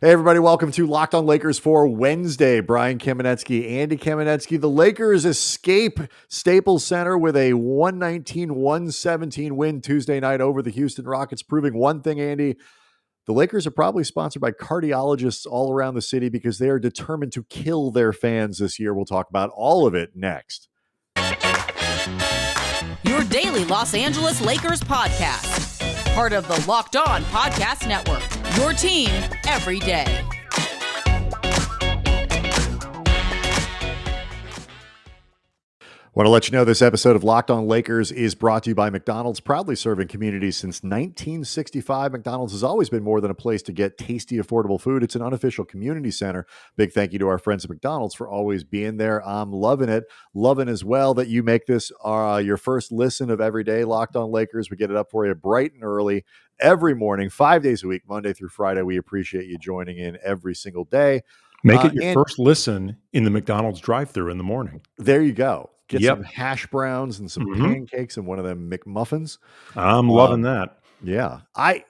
Hey, everybody, welcome to Locked on Lakers for Wednesday. Brian Kamenetsky, Andy Kamenetsky. The Lakers escape Staples Center with a 119-117 win Tuesday night over the Houston Rockets, proving one thing, Andy. The Lakers are probably sponsored by cardiologists all around the city because they are determined to kill their fans this year. We'll talk about all of it next. Your daily Los Angeles Lakers podcast. Part of the Locked On Podcast Network. Your team every day. Want to let you know this episode of Locked On Lakers is brought to you by McDonald's, proudly serving communities since 1965. McDonald's has always been more than a place to get tasty, affordable food. It's an unofficial community center. Big thank you to our friends at McDonald's for always being there. I'm loving it. Loving as well that you make this your first listen of every day. Locked On Lakers. We get it up for you bright and early every morning, 5 days a week, Monday through Friday. We appreciate you joining in every single day. Make it your first listen in the McDonald's drive-thru in the morning. There you go. Get some hash browns and some pancakes and one of them McMuffins. I'm loving that. Yeah. I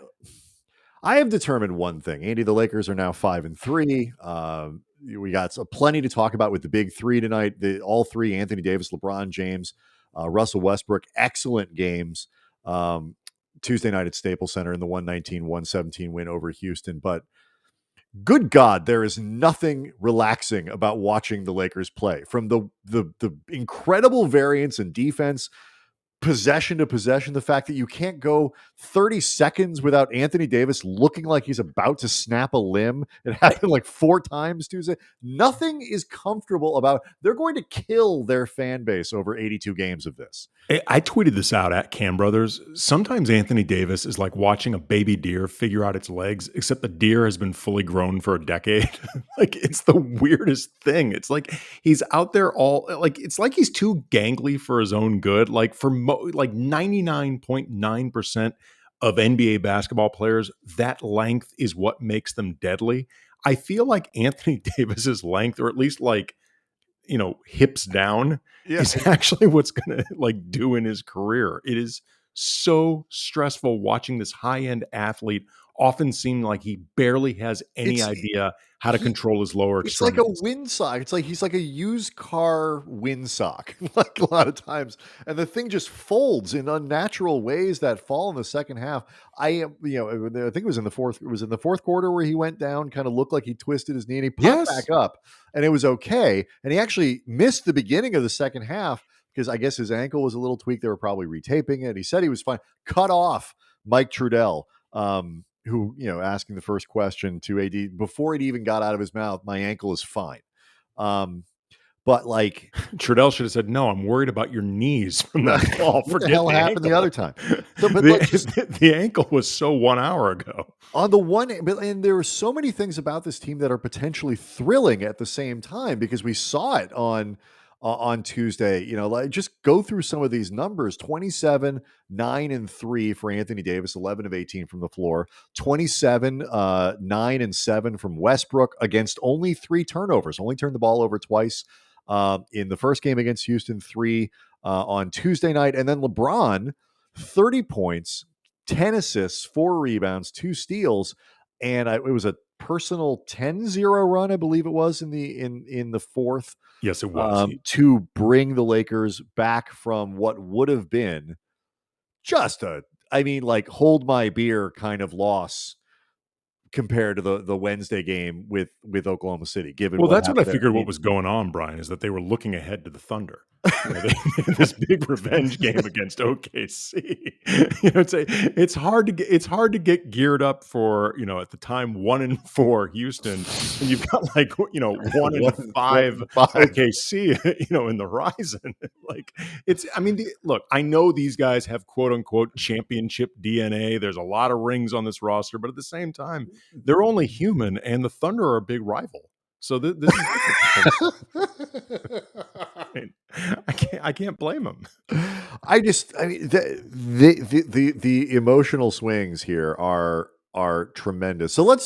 have determined one thing. Andy, the Lakers are now 5-3. We got plenty to talk about with the big three tonight. All three, Anthony Davis, LeBron James, Russell Westbrook, excellent games. Tuesday night at Staples Center in the 119-117 win over Houston. But good God, there is nothing relaxing about watching the Lakers play. From the incredible variance in defense, possession to possession, the fact that you can't go 30 seconds without Anthony Davis looking like he's about to snap a limb. It happened like 4 times Tuesday. Nothing is comfortable about. They're going to kill their fan base over 82 games of this. I tweeted this out at Cam Brothers. Sometimes Anthony Davis is like watching a baby deer figure out its legs, except the deer has been fully grown for a decade. Like, it's the weirdest thing. It's like he's out there it's like he's too gangly for his own good. Like for 99.9% of NBA basketball players, that length is what makes them deadly. I feel like Anthony Davis's length, or at least hips down, is actually what's going to do in his career. It is so stressful watching this high-end athlete often seem like he barely has any idea how to control his lower extremities. It's like a windsock. It's like he's like a used car windsock, like a lot of times. And the thing just folds in unnatural ways that fall in the second half. I think it was in the fourth. It was in the fourth quarter where he went down, kind of looked like he twisted his knee, and he popped back up, and it was okay. And he actually missed the beginning of the second half because I guess his ankle was a little tweaked. They were probably retaping it. He said he was fine. Cut off Mike Trudell. Who, asking the first question to AD before it even got out of his mouth, my ankle is fine. But like Trudell should have said, no, I'm worried about your knees from that ball. What the hell happened the other time? So, but the ankle was so 1 hour ago. On the one, and there were so many things about this team that are potentially thrilling at the same time because we saw it on Tuesday. Just go through some of these numbers. 27, 9 and 3 for Anthony Davis, 11 of 18 from the floor, 27, 9 and 7 from Westbrook against only 3 turnovers, only turned the ball over twice in the first game against Houston, 3 on Tuesday night. And then LeBron, 30 points, 10 assists, 4 rebounds, 2 steals. And it was a personal 10-0 run, I believe it was in the fourth. Yes, it was. To bring the Lakers back from what would have been just hold my beer kind of loss compared to the Wednesday game with Oklahoma City. That's what I figured what was going on, Brian, is that they were looking ahead to the Thunder. This big revenge game against OKC. It's hard to get geared up for, at the time 1-4 Houston, and you've got 1-5 OKC, in the horizon. Look, I know these guys have quote unquote championship DNA. There's a lot of rings on this roster, but at the same time, they're only human, and the Thunder are a big rival. So this is I can't blame them. The emotional swings here are tremendous. So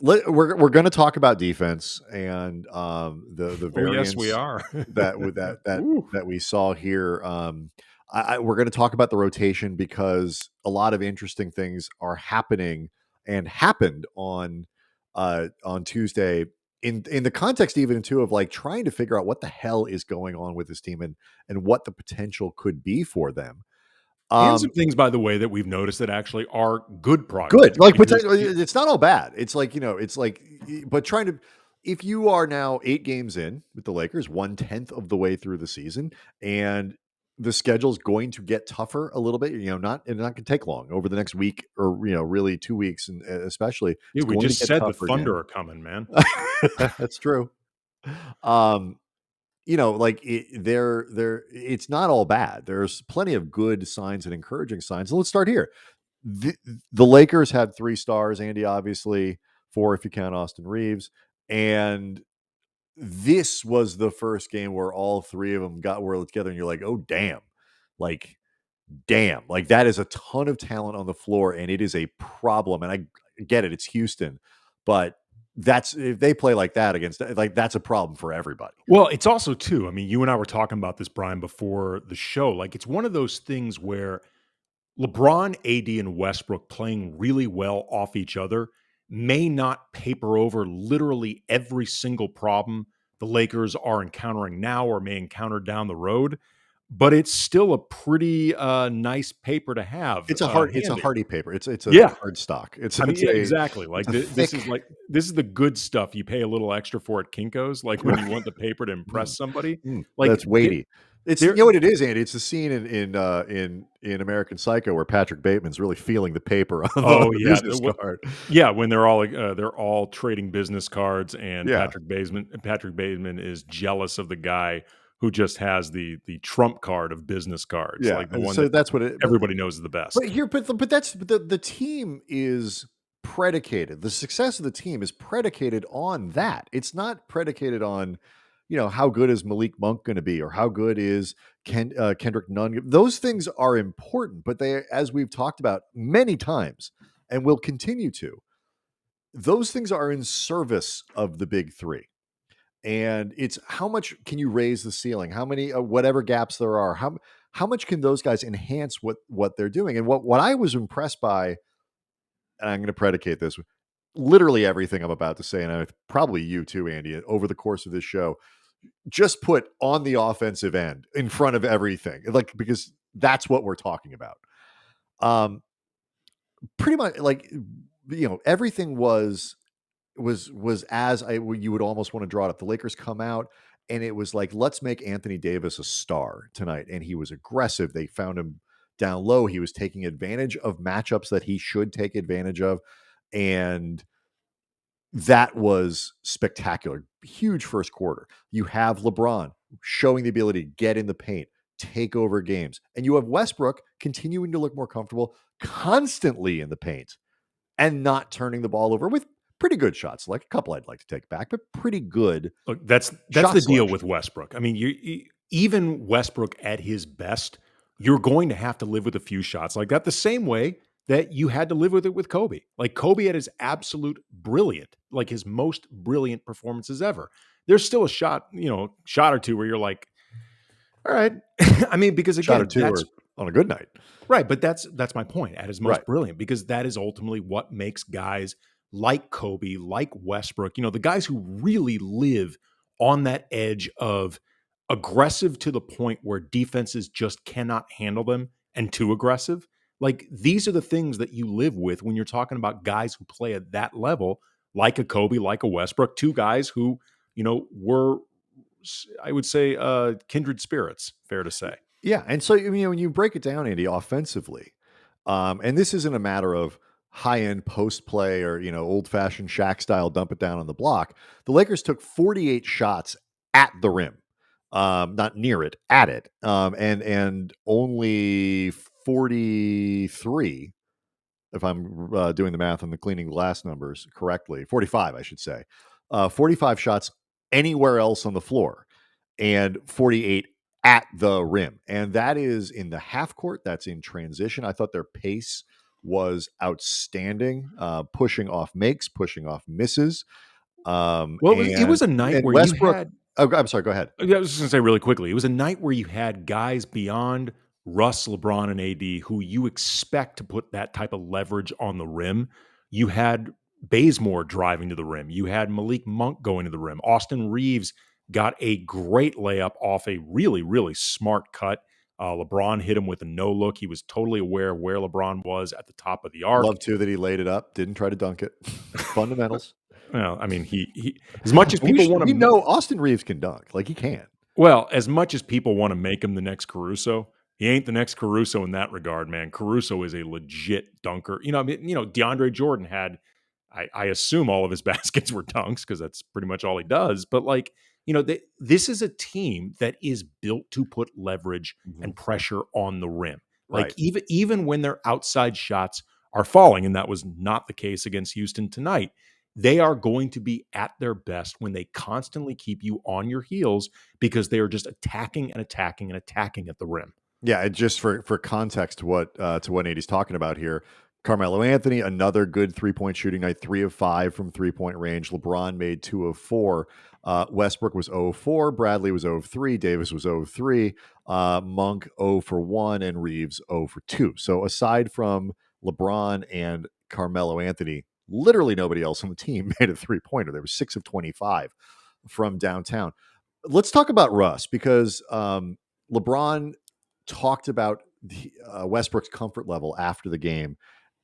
we're going to talk about defense and the variance. Yes, we are. that we saw here. We're going to talk about the rotation because a lot of interesting things are happening and happened on on Tuesday in the context even too of like trying to figure out what the hell is going on with this team and what the potential could be for them. And some things, by the way, that we've noticed that actually are good progress. Good, like, Because it's not all bad. It's like, it's like but trying to if you are now 8 games in with the Lakers, 1/10 of the way through the season, and the schedule's going to get tougher a little bit, not gonna take long over the next week or, really 2 weeks, and especially, yeah, it's we going to just get said the tougher again. Thunder are coming, man. That's true. Um, like it's not all bad. There's plenty of good signs and encouraging signs. So let's start here. The, the Lakers had 3 stars, Andy, obviously, 4 if you count Austin Reeves. And this was the first game where all 3 of them were together, and you're like, oh, like, damn, like that is a ton of talent on the floor, and it is a problem. And I get it, it's Houston, but that's if they play like that against, like, that's a problem for everybody. Well, it's also too, I mean, you and I were talking about this, Brian, before the show. Like, it's one of those things where LeBron, AD, and Westbrook playing really well off each other may not paper over literally every single problem the Lakers are encountering now or may encounter down the road, but it's still a pretty nice paper to have It's a handy. hardy paper. It's a Yeah. hard stock. I mean, yeah, exactly. It's Like a this is thick. the good stuff you pay a little extra for at Kinko's, like when you want the paper to impress Mm, somebody. Like that's weighty. It's, there, what it is, Andy. It's the scene in American Psycho where Patrick Bateman's really feeling the paper on oh the yeah, business card. yeah, when they're all trading business cards, and Yeah, Patrick Bateman is jealous of the guy who just has the trump card of business cards, yeah. like the And one so that that's what it. everybody knows is the best. But that's the team is predicated. The success of the team is predicated on that. It's not predicated on, how good is Malik Monk going to be, or how good is Kendrick Nunn. Those things are important, but they, as we've talked about many times, and will continue to, those things are in service of the big 3. And it's how much can you raise the ceiling? How many whatever gaps there are? How much can those guys enhance what they're doing? And what I was impressed by, and I'm going to predicate this, literally everything I'm about to say, and probably you too, Andy, over the course of this show, just put on the offensive end in front of everything, like, because that's what we're talking about. Pretty much, like, everything was as you would almost want to draw it up. The Lakers come out, and it was like, let's make Anthony Davis a star tonight. And he was aggressive. They found him down low. He was taking advantage of matchups that he should take advantage of. And that was spectacular. Huge first quarter. You have LeBron showing the ability to get in the paint, take over games. And you have Westbrook continuing to look more comfortable constantly in the paint and not turning the ball over with pretty good shots. Like a couple I'd like to take back, but pretty good Look, that's shot the deal selection. with Westbrook. I mean, even Westbrook at his best, you're going to have to live with a few shots like that, the same way that you had to live with it with Kobe. Like Kobe at his absolute brilliant, like his most brilliant performances ever. There's still a shot or two where you're like, all right. I mean, because Shot or again, two that's or on a good night. right, but that's my point. At his Right. most brilliant, because that is ultimately what makes guys like Kobe, like Westbrook, the guys who really live on that edge of aggressive to the point where defenses just cannot handle them, and too aggressive. Like, these are the things that you live with when you're talking about guys who play at that level, like a Kobe, like a Westbrook, 2 guys who, were, I would say, kindred spirits, fair to say. Yeah. And so, when you break it down, Andy, offensively, and this isn't a matter of high end post play or, old fashioned Shaq style dump it down on the block. The Lakers took 48 shots at the rim, not near it, at it, and only 43, if I'm doing the math on the cleaning glass numbers correctly, 45, I should say, 45 shots anywhere else on the floor, and 48 at the rim. And that is in the half court. That's in transition. I thought their pace was outstanding, pushing off makes, pushing off misses. Well, it was a night And where you Westbrook. had Oh, I'm sorry. Go ahead. yeah, I was just going to say really quickly, it was a night where you had guys beyond Russ, LeBron, and AD who you expect to put that type of leverage on the rim. You had Bazemore driving to the rim. You had Malik Monk going to the rim. Austin Reeves got a great layup off a really, really smart cut. LeBron hit him with a no look. He was totally aware of where LeBron was at the top of the arc. Love too that he laid it up, didn't try to dunk it. Fundamentals. Well, I mean, he as much as people want we to know Austin Reeves can dunk, like he can. Well, as much as people want to make him the next Caruso, he ain't the next Caruso in that regard, man. Caruso is a legit dunker. I mean, DeAndre Jordan had, I assume all of his baskets were dunks because that's pretty much all he does. But this is a team that is built to put leverage and pressure on the rim. Like Right. even when their outside shots are falling, and that was not the case against Houston tonight. They are going to be at their best when they constantly keep you on your heels because they are just attacking and attacking and attacking at the rim. Yeah, and just for context to what Nady's talking about here, Carmelo Anthony, another good 3-point shooting night, 3 of 5 from 3-point range. LeBron made 2 of 4. Westbrook was 0 of 4. Bradley was 0 of 3. Davis was 0 of 3. Monk 0 for 1, and Reeves 0 for 2. So aside from LeBron and Carmelo Anthony, literally nobody else on the team made a 3-pointer. There was 6 of 25 from downtown. Let's talk about Russ because LeBron talked about Westbrook's comfort level after the game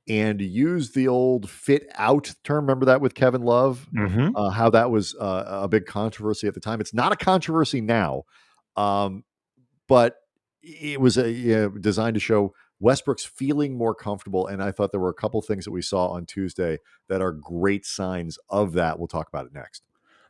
and used the old fit out term. Remember that with Kevin Love? How that was a big controversy at the time. It's not a controversy now, but it was designed to show Westbrook's feeling more comfortable. And I thought there were a couple things that we saw on Tuesday that are great signs of that. We'll talk about it next.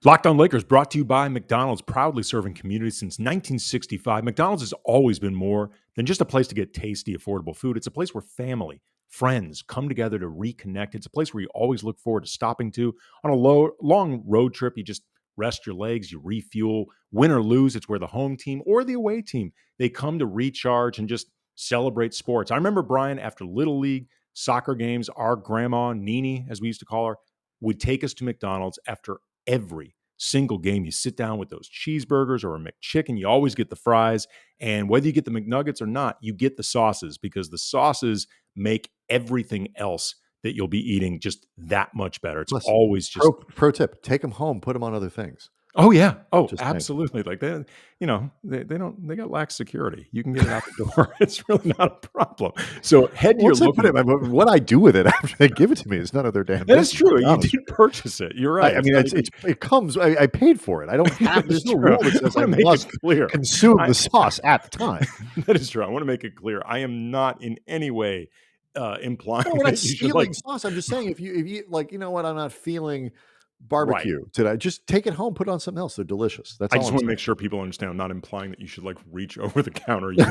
Locked On Lakers brought to you by McDonald's, proudly serving communities since 1965. McDonald's has always been more than just a place to get tasty, affordable food. It's a place where family, friends come together to reconnect. It's a place where you always look forward to stopping to on a long road trip. You just rest your legs, you refuel. Win or lose, it's where the home team or the away team, they come to recharge and just celebrate sports. I remember, Brian, after Little League soccer games, our grandma, Nini, as we used to call her, would take us to McDonald's after every single game. You sit down with those cheeseburgers or a McChicken, you always get the fries. And whether you get the McNuggets or not, you get the sauces because the sauces make everything else that you'll be eating just that much better. It's always just pro tip: take them home, put them on other things. Oh yeah. Oh, Just absolutely. Like they got lax security. You can get it out the door. It's really not a problem. So head to your local. What I do with it after they give it to me is none of their damn business. That is true. You did purchase it. You're right. I mean, it comes. I paid for it. I don't have. There's no rule that says I must consume the sauce at the time. That is true. I want to make it clear. I am not in any way implying we're not that you stealing should sauce. I'm just saying if you like, you know what, I'm not feeling barbecue today. Just take it home, put it on something else. They're delicious. That's I all just I'm want to saying. make sure people understand. I'm not implying that you should reach over the counter. You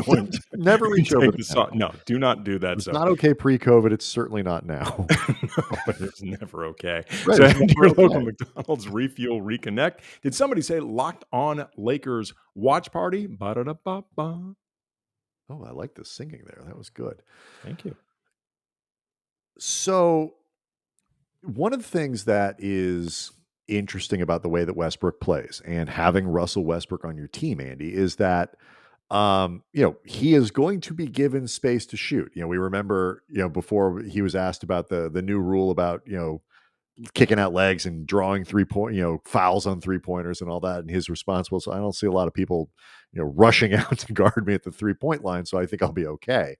never reach over the counter. No, do not do that. It's not okay pre-COVID. It's certainly not now. No, it's never okay. Right, So head to your local McDonald's, refuel, reconnect. Did somebody say Locked On Lakers watch party? Ba-da-da-ba-ba. Oh, I like the singing there. That was good. Thank you. So one of the things that is interesting about the way that Westbrook plays and having Russell Westbrook on your team, Andy, is that he is going to be given space to shoot. We remember, before he was asked about the new rule about, kicking out legs and drawing 3-point, fouls on 3-pointers and all that. And his response was, I don't see a lot of people, rushing out to guard me at the 3-point line. So I think I'll be okay.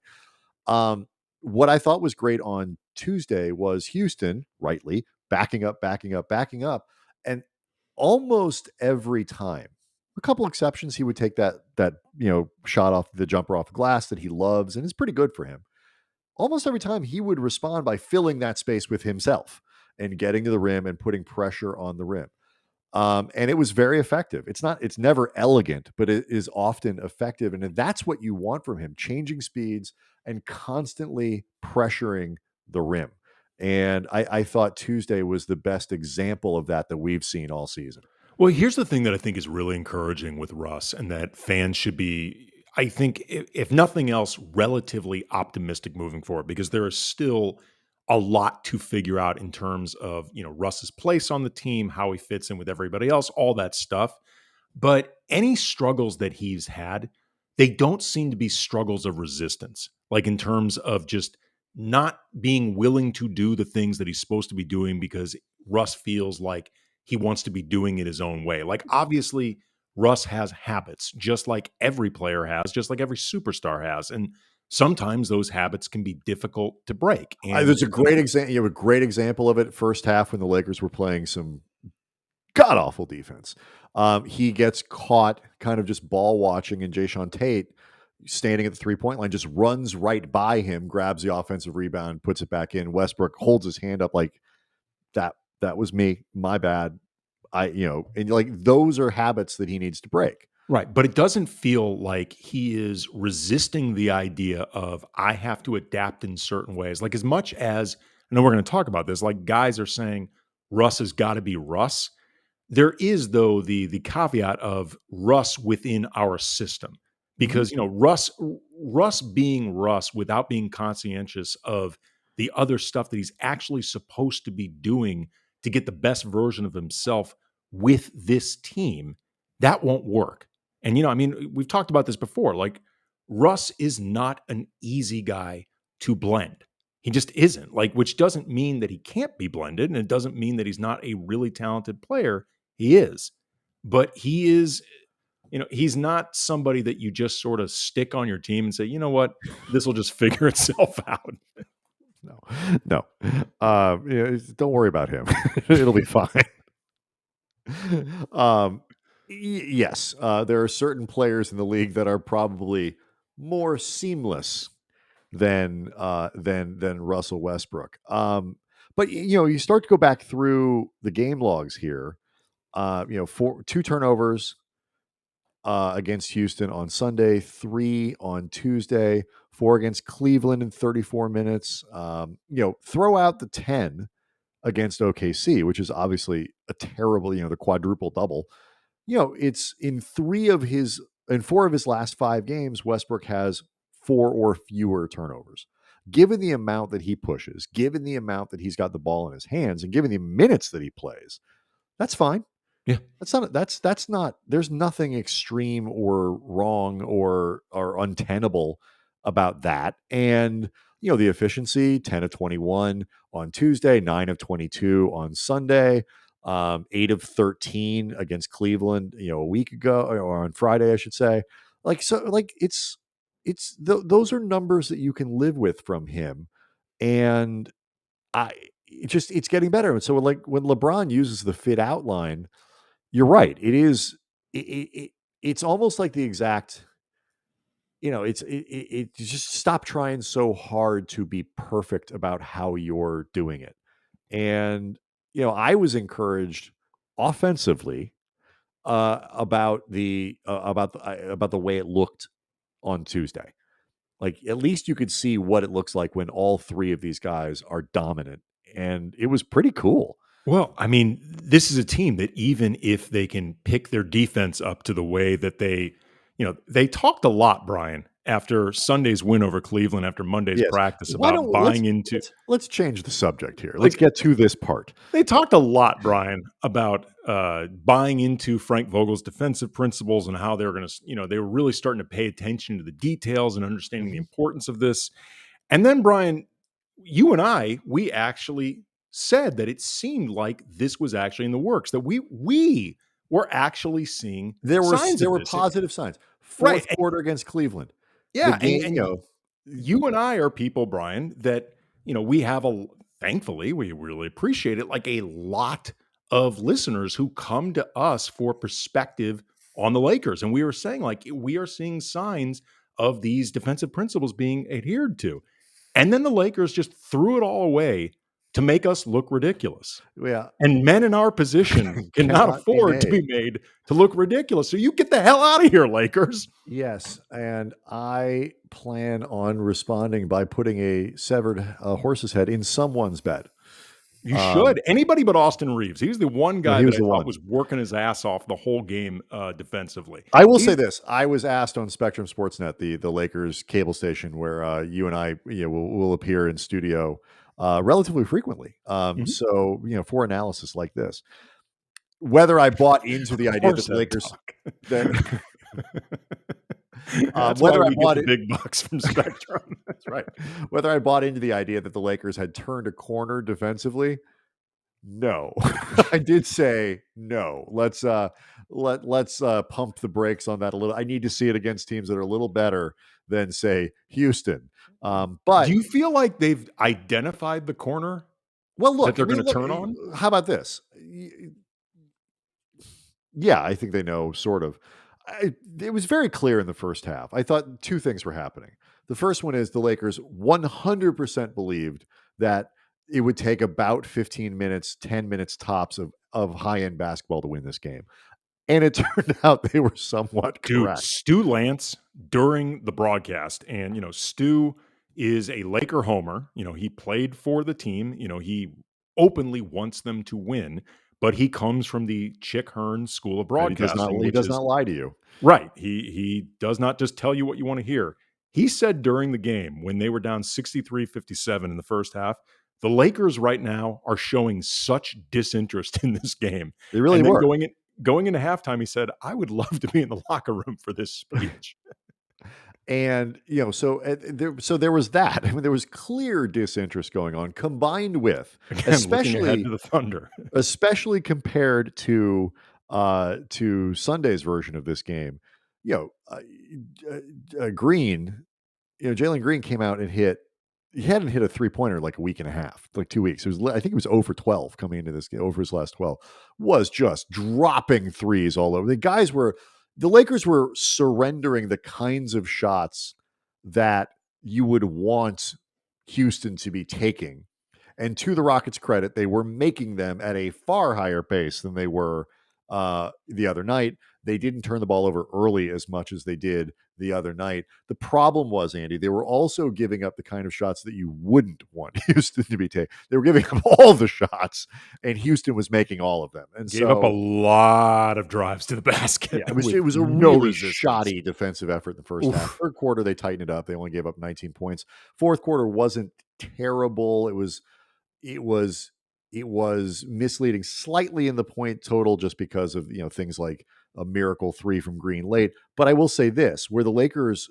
What I thought was great on Tuesday was Houston, rightly, backing up. And almost every time, a couple exceptions, he would take that shot off the jumper off the glass that he loves and is pretty good for him. Almost every time he would respond by filling that space with himself and getting to the rim and putting pressure on the rim. And it was very effective. It's never elegant, but it is often effective. And that's what you want from him, changing speeds and constantly pressuring the rim. And I thought Tuesday was the best example of that we've seen all season. Well, here's the thing that I think is really encouraging with Russ and that fans should be, I think, if nothing else, relatively optimistic moving forward, because there is still a lot to figure out in terms of, Russ's place on the team, how he fits in with everybody else, all that stuff. But any struggles that he's had, they don't seem to be struggles of resistance, like in terms of just not being willing to do the things that he's supposed to be doing because Russ feels like he wants to be doing it his own way. Like, obviously, Russ has habits, just like every player has, just like every superstar has. And sometimes those habits can be difficult to break. And There's a great example. You have a great example of it. First half when the Lakers were playing some god awful defense. He gets caught kind of just ball watching, and Jayshawn Tate, standing at the 3-point line, just runs right by him, grabs the offensive rebound, puts it back in. Westbrook holds his hand up like that. That was me. My bad. And like those are habits that he needs to break. right. But it doesn't feel like he is resisting the idea of I have to adapt in certain ways. Like, as much as I know we're going to talk about this, like guys are saying Russ has got to be Russ. There is, though, the caveat of Russ within our system, because Russ being Russ without being conscientious of the other stuff that he's actually supposed to be doing to get the best version of himself with this team, that won't work. And we've talked about this before. Like, Russ is not an easy guy to blend. He just isn't. Like, which doesn't mean that he can't be blended, and it doesn't mean that he's not a really talented player. He is, but he is, he's not somebody that you just sort of stick on your team and say, you know what, this will just figure itself out. No. Don't worry about him. It'll be fine. Yes, there are certain players in the league that are probably more seamless than Russell Westbrook. But you start to go back through the game logs here. 2 turnovers against Houston on Sunday, 3 on Tuesday, 4 against Cleveland in 34 minutes. Throw out the 10 against OKC, which is obviously a terrible, the quadruple double. It's in 4 of his last 5 games, Westbrook has 4 or fewer turnovers. Given the amount that he pushes, given the amount that he's got the ball in his hands, and given the minutes that he plays, that's fine. Yeah. That's not, there's nothing extreme or wrong or untenable about that. And, the efficiency, 10 of 21 on Tuesday, 9 of 22 on Sunday, 8 of 13 against Cleveland, a week ago, or on Friday, I should say. Those are numbers that you can live with from him. And it's getting better. And so when LeBron uses the fit outline, you're right. It is. It's almost like the exact. It's just stop trying so hard to be perfect about how you're doing it. And I was encouraged offensively about the way it looked on Tuesday. Like, at least you could see what it looks like when all 3 of these guys are dominant, and it was pretty cool. Well, this is a team that even if they can pick their defense up to the way that they talked a lot, Brian, after Sunday's win over Cleveland, after Monday's practice, about buying into. Let's change the subject here. Let's get to this part. They talked a lot, Brian, about buying into Frank Vogel's defensive principles and how they were going to, they were really starting to pay attention to the details and understanding the importance of this. And then, Brian, you and we actually said that it seemed like this was actually in the works, that we were actually seeing there were this. positive signs. Fourth quarter against Cleveland. Yeah, you and I are people, Brian, that we have thankfully we really appreciate it, like a lot of listeners who come to us for perspective on the Lakers, and we were saying, like, we are seeing signs of these defensive principles being adhered to, and then the Lakers just threw it all away to make us look ridiculous. Yeah. And men in our position cannot afford to be made to look ridiculous. So you get the hell out of here, Lakers. Yes. And I plan on responding by putting a severed horse's head in someone's bed. You should. Anybody but Austin Reeves. He was the one guy that I thought was working his ass off the whole game defensively. I will say this. I was asked on Spectrum Sportsnet, the Lakers cable station, where you and I will appear in studio relatively frequently. So, for analysis like this, whether I bought into the idea that the Lakers, whether I bought the big bucks from Spectrum. That's right. Whether I bought into the idea that the Lakers had turned a corner defensively, no. I did say no. Let's pump the brakes on that a little. I need to see it against teams that are a little better than, say, Houston. Do But you feel like they've identified the corner well, that look. I they're mean, going to look. turn on? How about this? Yeah, I think they know, sort of. It was very clear in the first half. I thought two things were happening. The first one is the Lakers 100% believed that it would take about 15 minutes, 10 minutes tops of high-end basketball to win this game. And it turned out they were somewhat Dude, correct. Stu Lance during the broadcast, and Stu is a Laker homer. He played for the team. He openly wants them to win, but he comes from the Chick Hearn School of Right, he does not Broadcasting, he which does is not lie to you. right. He does not just tell you what you want to hear. He said during the game when they were down 63-57 in the first half, the Lakers right now are showing such disinterest in this game. They really And then were. going into halftime, he said, "I would love to be in the locker room for this speech." And, there was that. I mean, there was clear disinterest going on, combined with, Again, looking ahead especially to the Thunder. especially compared to Sunday's version of this game. You know, Green, Jalen Green came out and he hadn't hit a 3-pointer in like a week and a half, like 2 weeks. I think it was over 12 coming into this game, over his last 12, was just dropping threes all over. The Lakers were surrendering the kinds of shots that you would want Houston to be taking. And to the Rockets' credit, they were making them at a far higher pace than they were the other night. They didn't turn the ball over early as much as they did the other night. The problem was, Andy, they were also giving up the kind of shots that you wouldn't want Houston to be taking. They were giving up all the shots, and Houston was making all of them. And Gave up a lot of drives to the basket. Yeah, with it was a no really resistance. shoddy defensive effort in the first half. Third quarter, they tightened it up. They only gave up 19 points. Fourth quarter wasn't terrible. It was misleading slightly in the point total just because of things like a miracle 3 from Green late. But I will say this, where the Lakers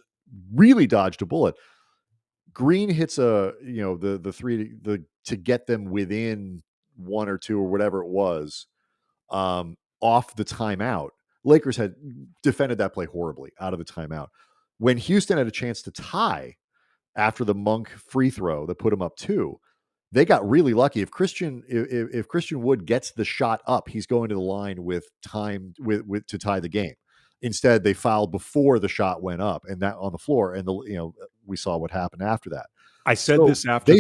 really dodged a bullet, Green hits the 3 to get them within 1 or 2 or whatever it was, off the timeout. Lakers had defended that play horribly out of the timeout. When Houston had a chance to tie after the Monk free throw that put them up 2, they got really lucky. If Christian Wood gets the shot up, he's going to the line with time with to tie the game. Instead, they fouled before the shot went up, and that on the floor, and we saw what happened after that. I said So this after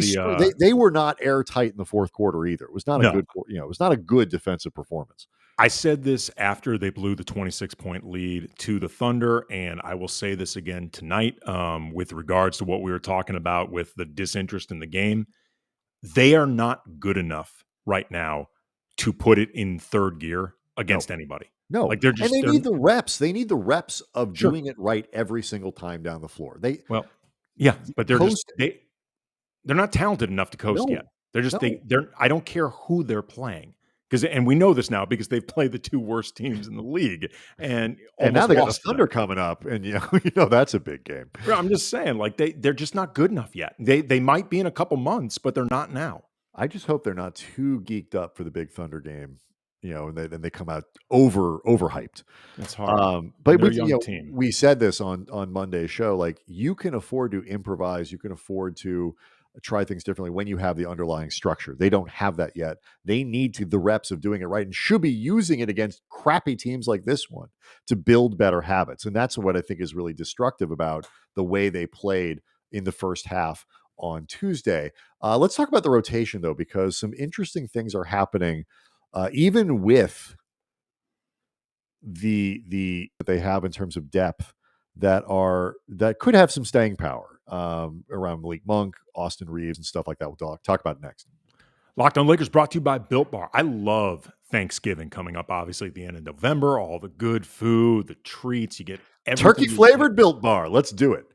they were not airtight in the fourth quarter either. It was not No. it was not a good defensive performance. I said this after they blew the 26-point lead to the Thunder, and I will say this again tonight with regards to what we were talking about with the disinterest in the game. They are not good enough right now to put it in third gear against anybody. No, like they need the reps. They need the reps of Sure. doing it right every single time down the floor. But they're not talented enough to coast yet. They're just No. I don't care who they're playing. And we know this now because they've played the 2 worst teams in the league, and now they got the Thunder coming up, and that's a big game. I'm just saying, like they're just not good enough yet. They might be in a couple months, but they're not now. I just hope they're not too geeked up for the big Thunder game, and they come out overhyped. It's hard. But they're a young team. We said this on Monday's show. Like, you can afford to improvise. You can afford to try things differently when you have the underlying structure. They don't have that yet. They need the reps of doing it right, and should be using it against crappy teams like this one to build better habits. And that's what I think is really destructive about the way they played in the first half on Tuesday. Let's talk about the rotation, though, because some interesting things are happening, even with the that they have in terms of depth that could have some staying power around Malik Monk, Austin Reeves, and stuff like that. We'll talk about it next. Locked On Lakers brought to you by Built Bar. I love Thanksgiving coming up, obviously, at the end of November. All the good food, the treats, you get everything. Turkey-flavored Built Bar. Let's do it.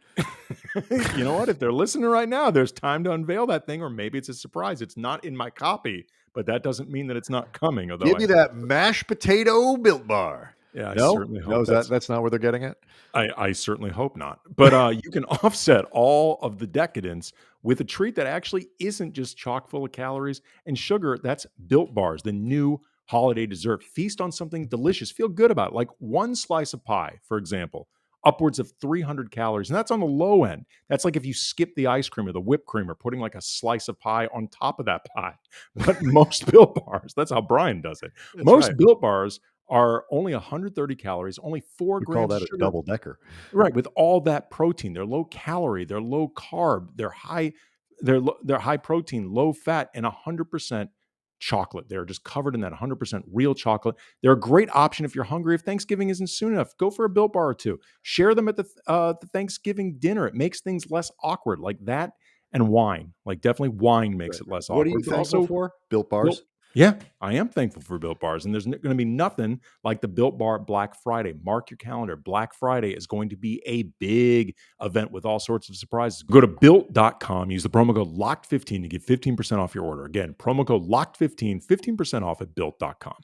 You know what? If they're listening right now, there's time to unveil that thing, or maybe it's a surprise. It's not in my copy, but that doesn't mean that it's not coming. Although Give me that mashed potato Built Bar. Yeah, I No, certainly no, hope is that's not where they're getting at? I certainly hope not. But you can offset all of the decadence with a treat that actually isn't just chock full of calories and sugar. That's Built Bars, the new holiday dessert. Feast on something delicious. Feel good about it. Like one slice of pie, for example, upwards of 300 calories. And that's on the low end. That's like if you skip the ice cream or the whipped cream or putting like a slice of pie on top of that pie. But most Built Bars, that's how Brian does it. That's right. Most Built Bars are only 130 calories, only 4 We call grams of that a sugar. double decker. Right, with all that protein, they're low calorie, they're low carb, they're high protein, low fat, and 100% chocolate. They're just covered in that 100% real chocolate. They're a great option if you're hungry. If Thanksgiving isn't soon enough, go for a Built Bar or two. Share them at the Thanksgiving dinner. It makes things less awkward, like that and wine. Like definitely wine makes Right. it less What are you awkward, but thankful also for? Built Built Bars? yeah, I am thankful for Built Bars, and there's going to be nothing like the Built Bar Black Friday. Mark your calendar. Black Friday is going to be a big event with all sorts of surprises. Go to built.com, use the promo code LOCKED15 to get 15% off your order. Again, promo code LOCKED15, 15% off at built.com.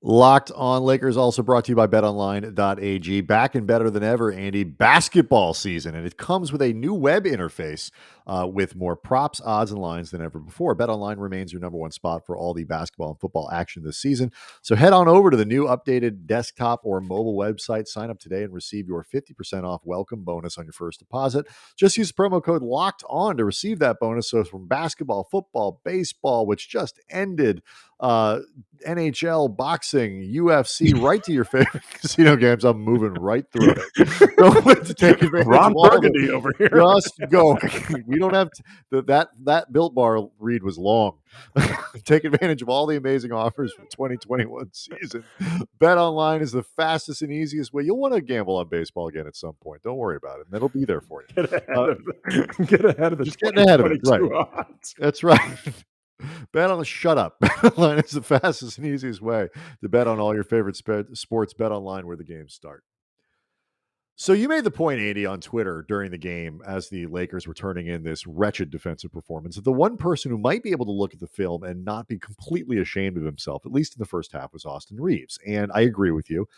Locked on Lakers, also brought to you by betonline.ag. Back and better than ever, Andy. Basketball season, and it comes with a new web interface with more props, odds, and lines than ever before. BetOnline remains your number one spot for all the basketball and football action this season. So head on over to the new updated desktop or mobile website. Sign up today and receive your 50% off welcome bonus on your first deposit. Just use promo code LOCKED ON to receive that bonus. So from basketball, football, baseball, which just ended, NHL, boxing, UFC, right to your favorite casino games. I'm moving right through it. Don't wait to take advantage Ron of all the. Burgundy over here. Just go. We don't have to, that Built Bar read was long. Take advantage of all the amazing offers for 2021 season. Bet Online is the fastest and easiest way. You'll want to gamble on baseball again at some point. Don't worry about it. And it'll be there for you. Get ahead of the Just getting ahead of it. Right. 2022 odds. That's right. Shut up. BetOnline is the fastest and easiest way to bet on all your favorite sports. BetOnline, where the games start. So you made the point, Andy, on Twitter during the game as the Lakers were turning in this wretched defensive performance, that the one person who might be able to look at the film and not be completely ashamed of himself, at least in the first half, was Austin Reeves. And I agree with you.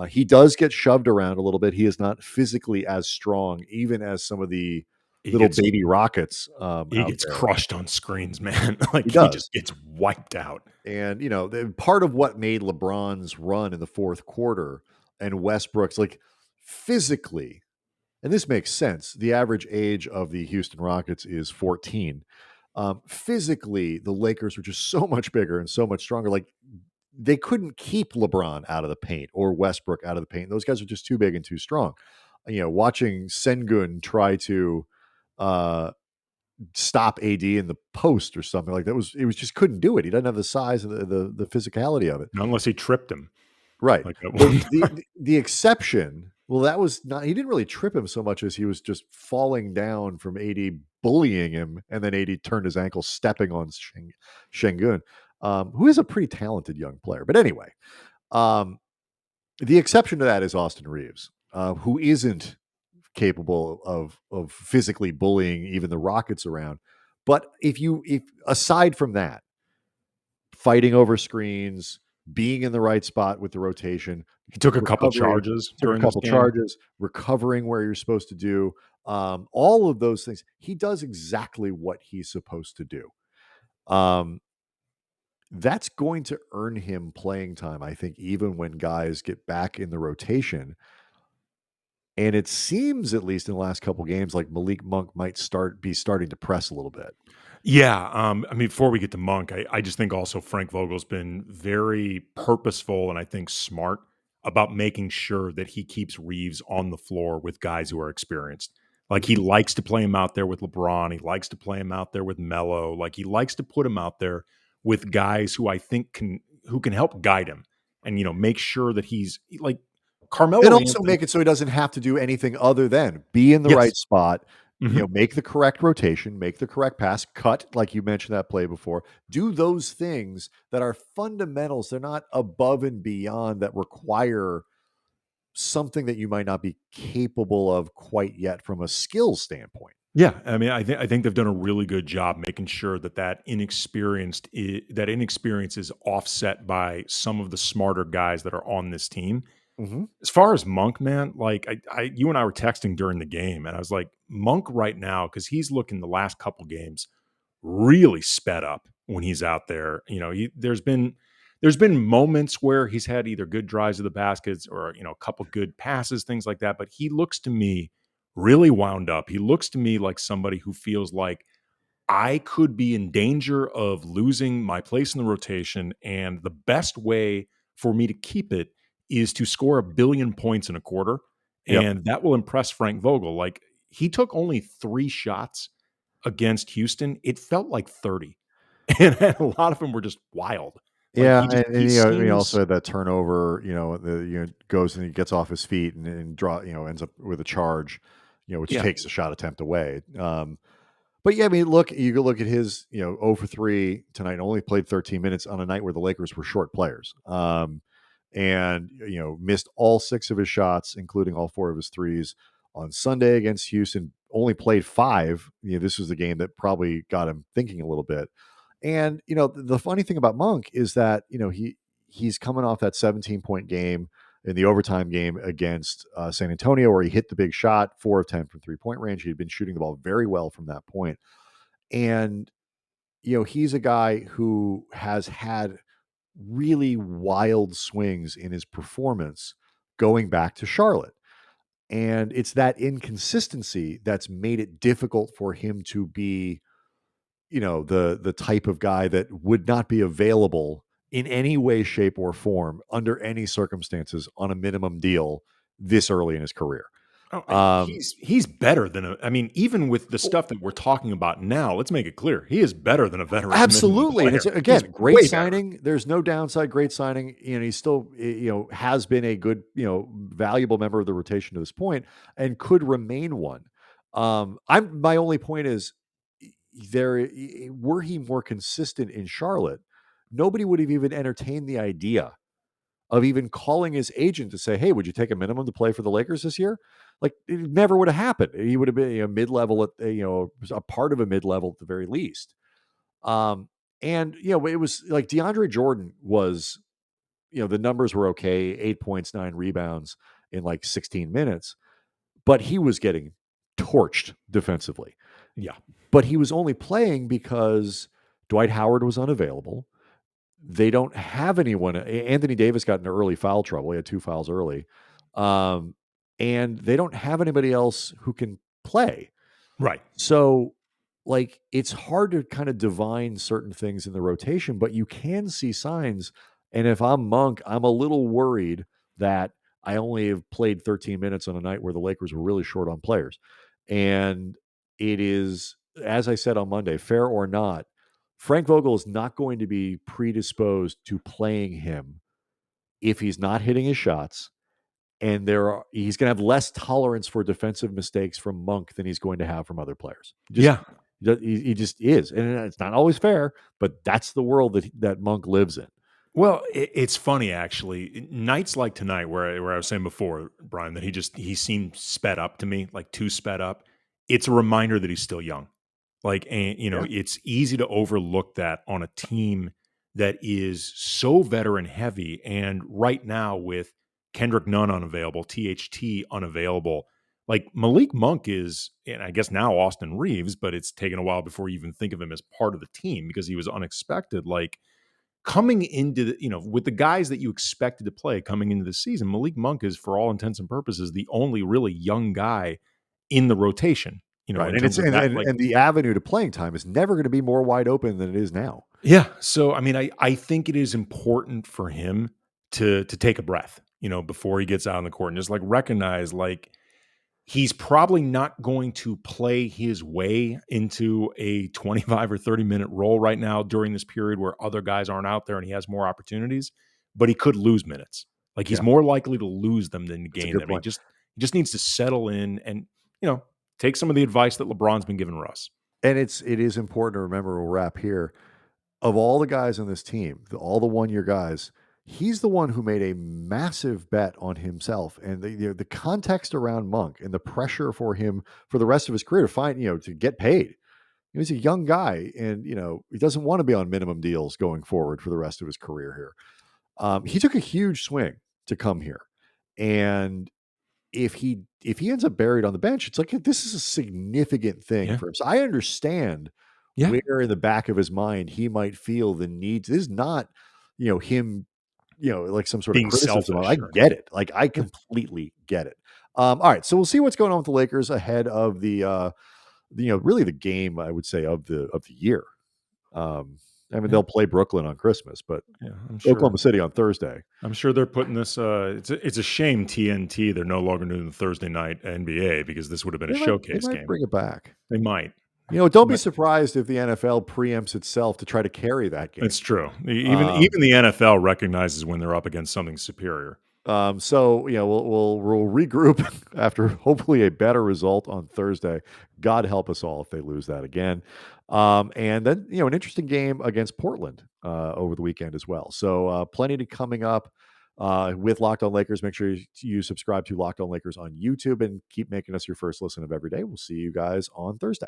He does get shoved around a little bit. He is not physically as strong, even as some of the little baby rockets He out gets there. crushed on screens, man. Like He he does. just gets wiped out. And, part of what made LeBron's run in the fourth quarter and Westbrook's, like, physically, and this makes sense, the average age of the Houston Rockets is 14. Physically, the Lakers were just so much bigger and so much stronger. Like, they couldn't keep LeBron out of the paint or Westbrook out of the paint. Those guys are just too big and too strong. Watching Sengun try to stop AD in the post or something like that, it was just couldn't do it. He doesn't have the size and the physicality of it. Not unless he tripped him. Right. Like The exception, well, that was not, he didn't really trip him so much as he was just falling down from AD bullying him, and then AD turned his ankle stepping on Sengun, who is a pretty talented young player. But anyway, the exception to that is Austin Reeves, who isn't capable of physically bullying even the Rockets around. But if aside from that, fighting over screens, being in the right spot with the rotation, he took a couple charges during this game. Recovering where you're supposed to do, all of those things, he does exactly what he's supposed to do. That's going to earn him playing time, I think, even when guys get back in the rotation. And it seems, at least in the last couple games, like Malik Monk might be starting to press a little bit. Yeah. I mean, before we get to Monk, I just think also Frank Vogel's been very purposeful and I think smart about making sure that he keeps Reeves on the floor with guys who are experienced. Like he likes to play him out there with LeBron. He likes to play him out there with Melo. Like he likes to put him out there with guys who I think can help guide him and, make sure that he's like Carmelo. And also make it so he doesn't have to do anything other than be in the right spot, make the correct rotation, make the correct pass, cut, like you mentioned that play before. Do those things that are fundamentals. They're not above and beyond, that require something that you might not be capable of quite yet from a skill standpoint. Yeah, I mean, I think they've done a really good job making sure that that inexperience is offset by some of the smarter guys that are on this team. Mhm. As far as Monk, man, like you and I were texting during the game, and I was like, Monk right now, because he's looking the last couple games really sped up when he's out there. There's been moments where he's had either good drives to the baskets or a couple good passes, things like that. But he looks to me really wound up. He looks to me like somebody who feels like I could be in danger of losing my place in the rotation, and the best way for me to keep it is to score 1 billion points in a quarter, Yep. and that will impress Frank Vogel. Like, he took only 3 shots against Houston. It felt like 30, and a lot of them were just wild. Like, Yeah, he he also seems. had that turnover, goes and he gets off his feet and ends up with a charge, which Yeah. takes the shot attempt away. But yeah, I mean, look, you go look at his, 0 for 3 tonight, only played 13 minutes on a night where the Lakers were short players. And missed all 6 of his shots, including all 4 of his threes on Sunday against Houston. Only played 5. This was the game that probably got him thinking a little bit. And the funny thing about Monk is that he's coming off that 17-point game in the overtime game against San Antonio, where he hit the big shot, 4 of 10 from 3-point range. He had been shooting the ball very well from that point, and he's a guy who has had really wild swings in his performance going back to Charlotte. And it's that inconsistency that's made it difficult for him to be, the type of guy that would not be available in any way, shape, or form under any circumstances on a minimum deal this early in his career. Oh, Um, he's better than I mean, even with the stuff that we're talking about now, let's make it clear. He is better than a veteran minimum Absolutely, and player. it's He's again great way better. signing. There's no downside. Great signing. He still has been a good valuable member of the rotation to this point, and could remain one. I'm my only point is were he more consistent in Charlotte, nobody would have even entertained the idea of even calling his agent to say, "Hey, would you take a minimum to play for the Lakers this year?" Like, it never would have happened. He would have been a mid-level at a part of a mid-level at the very least. Um, and it was like DeAndre Jordan was, the numbers were okay, 8 points, 9 rebounds in like 16 minutes, but he was getting torched defensively. Yeah. But he was only playing because Dwight Howard was unavailable. They don't have anyone. Anthony Davis got into early foul trouble. He had 2 fouls early. Um, and they don't have anybody else who can play. Right. So, like, it's hard to kind of divine certain things in the rotation, but you can see signs. And if I'm Monk, I'm a little worried that I only have played 13 minutes on a night where the Lakers were really short on players. And it is, as I said on Monday, fair or not, Frank Vogel is not going to be predisposed to playing him if he's not hitting his shots, and he's going to have less tolerance for defensive mistakes from Monk than he's going to have from other players. Yeah. He just is, and it's not always fair, but that's the world that Monk lives in. Well, it's funny actually. Nights like tonight, where I was saying before, Brian, that he seemed sped up to me, like too sped up. It's a reminder that he's still young. Like, and Yeah, it's easy to overlook that on a team that is so veteran heavy. And right now, with Kendrick Nunn unavailable, THT unavailable, like Malik Monk is, and I guess now Austin Reeves, but it's taken a while before you even think of him as part of the team because he was unexpected. Like, coming into with the guys that you expected to play coming into the season, Malik Monk is, for all intents and purposes, the only really young guy in the rotation, right. in And it's terms of that. Like, and the avenue to playing time is never going to be more wide open than it is now. yeah. So, I mean, I think it is important for him to take a breath, before he gets out on the court and just like recognize, like, he's probably not going to play his way into a 25 or 30-minute role right now during this period where other guys aren't out there and he has more opportunities, but he could lose minutes. Like, he's Yeah, more likely to lose them than to that's a gain good them. He point. just needs to settle in and, take some of the advice that LeBron's been giving Russ. And it is important to remember. We'll wrap here. Of all the guys on this team, all the 1 year guys, he's the one who made a massive bet on himself, and the context around Monk and the pressure for him for the rest of his career to find, to get paid. He's a young guy, and he doesn't want to be on minimum deals going forward for the rest of his career here. He took a huge swing to come here, and if he ends up buried on the bench, it's like this is a significant thing Yeah. for him. So I understand Yeah. where in the back of his mind he might feel the need. This is not, him, like some sort of Being criticism. I selfish or get it. Like I yeah. completely get it. All right, so we'll see what's going on with the Lakers ahead of really the game, I would say, of the year. I mean, Yeah. they'll play Brooklyn on Christmas, but Yeah, Oklahoma City on Thursday. I'm sure they're putting this. It's a shame TNT. They're no longer doing the Thursday night NBA because this would have been a They showcase might game. bring it back. They might. Don't be surprised if the NFL preempts itself to try to carry that game. It's true. Even the NFL recognizes when they're up against something superior. So we'll regroup after hopefully a better result on Thursday. God help us all if they lose that again. And then an interesting game against Portland over the weekend as well. So plenty to coming up with Locked On Lakers. Make sure you subscribe to Locked On Lakers on YouTube and keep making us your first listen of every day. We'll see you guys on Thursday.